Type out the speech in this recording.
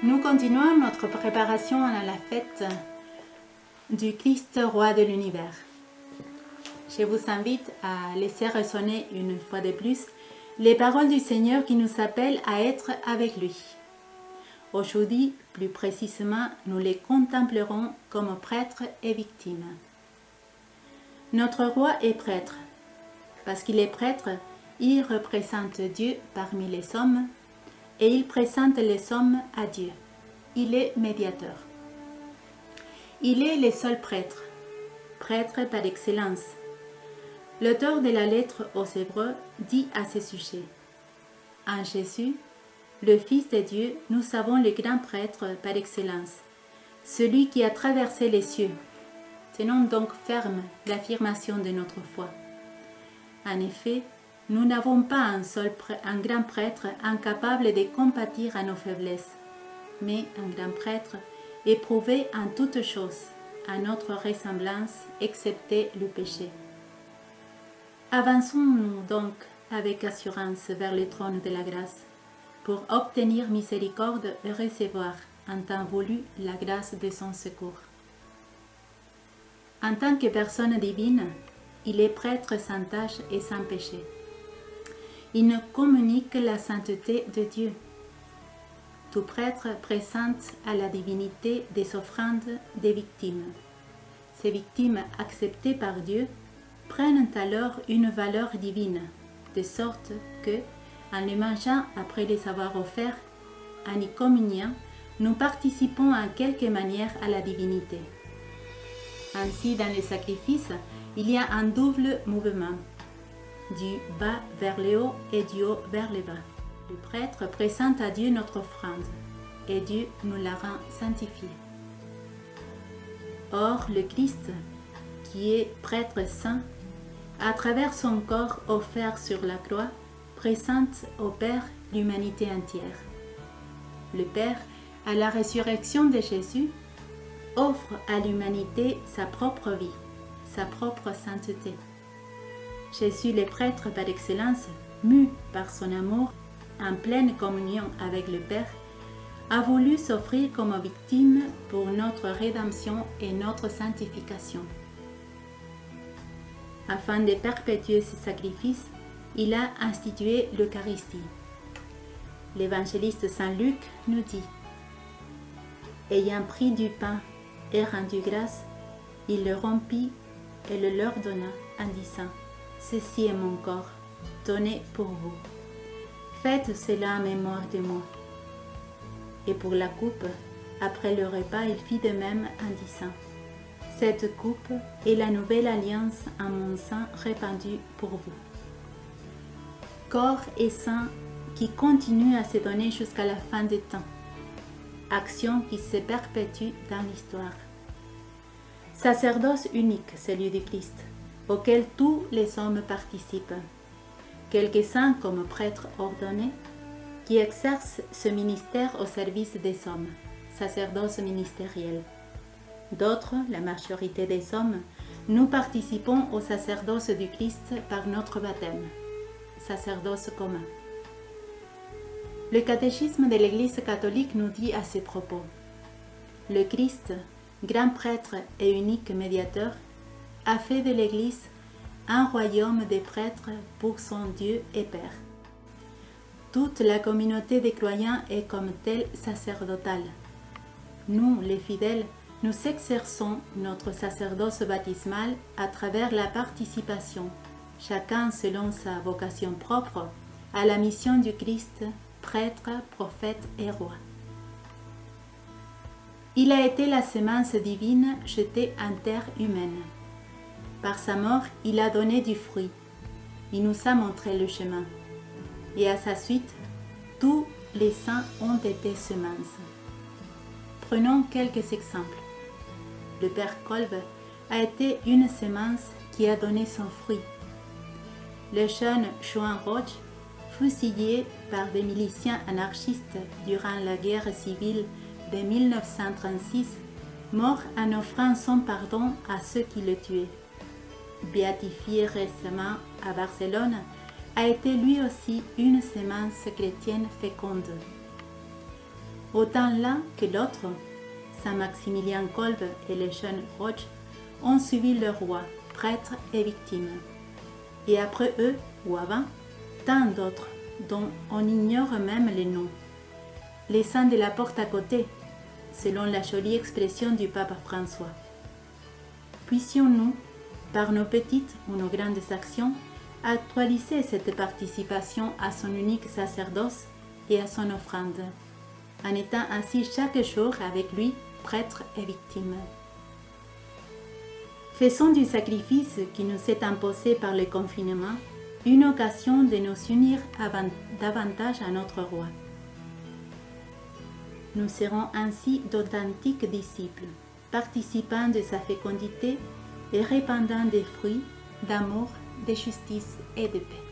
Nous continuons notre préparation à la fête du Christ roi de l'univers. Je vous invite à laisser résonner une fois de plus les paroles du Seigneur qui nous appellent à être avec lui. Aujourd'hui, plus précisément, nous les contemplerons comme prêtres et victimes. Notre roi est prêtre. Parce qu'il est prêtre, il représente Dieu parmi les hommes et il présente les hommes à Dieu. Il est médiateur. Il est le seul prêtre, prêtre par excellence. L'auteur de la lettre aux Hébreux dit à ce sujet: en Jésus, le Fils de Dieu, nous avons le grand prêtre par excellence, celui qui a traversé les cieux. Tenons donc ferme l'affirmation de notre foi. En effet, nous n'avons pas un grand prêtre incapable de compatir à nos faiblesses, mais un grand prêtre éprouvé en toutes choses, à notre ressemblance, excepté le péché. Avançons-nous donc avec assurance vers le trône de la grâce, pour obtenir miséricorde et recevoir, en temps voulu, la grâce de son secours. En tant que personne divine, il est prêtre sans tache et sans péché. Il nous communique la sainteté de Dieu. Tout prêtre présente à la divinité des offrandes des victimes. Ces victimes acceptées par Dieu prennent alors une valeur divine, de sorte que, en les mangeant après les avoir offerts, en y communiant, nous participons en quelque manière à la divinité. Ainsi, dans les sacrifices, il y a un double mouvement, du bas vers le haut et du haut vers le bas. Le prêtre présente à Dieu notre offrande, et Dieu nous la rend sanctifiée. Or, le Christ, qui est prêtre saint, à travers son corps offert sur la croix, présente au Père l'humanité entière. Le Père, à la résurrection de Jésus, offre à l'humanité sa propre vie, sa propre sainteté. Jésus, le prêtre par excellence, mu par son amour, en pleine communion avec le Père, a voulu s'offrir comme victime pour notre rédemption et notre sanctification. Afin de perpétuer ce sacrifice, il a institué l'Eucharistie. L'évangéliste Saint Luc nous dit: ayant pris du pain et rendu grâce, il le rompit et le leur donna en disant: ceci est mon corps, donné pour vous. Faites cela en mémoire de moi. Et pour la coupe, après le repas, il fit de même en disant: cette coupe est la nouvelle alliance en mon sang répandu pour vous. Corps et sang qui continue à se donner jusqu'à la fin des temps. Action qui se perpétue dans l'histoire. Sacerdoce unique, celui du Christ, auquel tous les hommes participent. Quelques-uns comme prêtres ordonnés, qui exercent ce ministère au service des hommes, sacerdoce ministériel. D'autres, la majorité des hommes, nous participons au sacerdoce du Christ par notre baptême, sacerdoce commun. Le catéchisme de l'Église catholique nous dit à ce propos: le Christ, grand prêtre et unique médiateur, a fait de l'Église un royaume de prêtres pour son Dieu et Père. Toute la communauté des croyants est comme telle sacerdotale. Nous, les fidèles, nous exerçons notre sacerdoce baptismal à travers la participation, chacun selon sa vocation propre, à la mission du Christ, prêtre, prophète et roi. Il a été la semence divine jetée en terre humaine. Par sa mort, il a donné du fruit. Il nous a montré le chemin. Et à sa suite, tous les saints ont été semences. Prenons quelques exemples. Le Père Kolbe a été une semence qui a donné son fruit. Le jeune Juan Roig, fusillé par des miliciens anarchistes durant la guerre civile de 1936, mort en offrant son pardon à ceux qui le tuaient. Béatifié récemment à Barcelone, a été lui aussi une semence chrétienne féconde. Autant l'un que l'autre, Saint-Maximilien Kolbe et le jeune Roche, ont suivi le roi, prêtre et victime. Et après eux, ou avant, tant d'autres dont on ignore même les noms. Les saints de la porte à côté, selon la jolie expression du pape François. Puissions-nous, par nos petites ou nos grandes actions, actualiser cette participation à son unique sacerdoce et à son offrande, en étant ainsi chaque jour avec lui, prêtre et victime. Faisons du sacrifice qui nous est imposé par le confinement une occasion de nous unir davantage à notre roi. Nous serons ainsi d'authentiques disciples, participant de sa fécondité et répandant des fruits d'amour, de justice et de paix.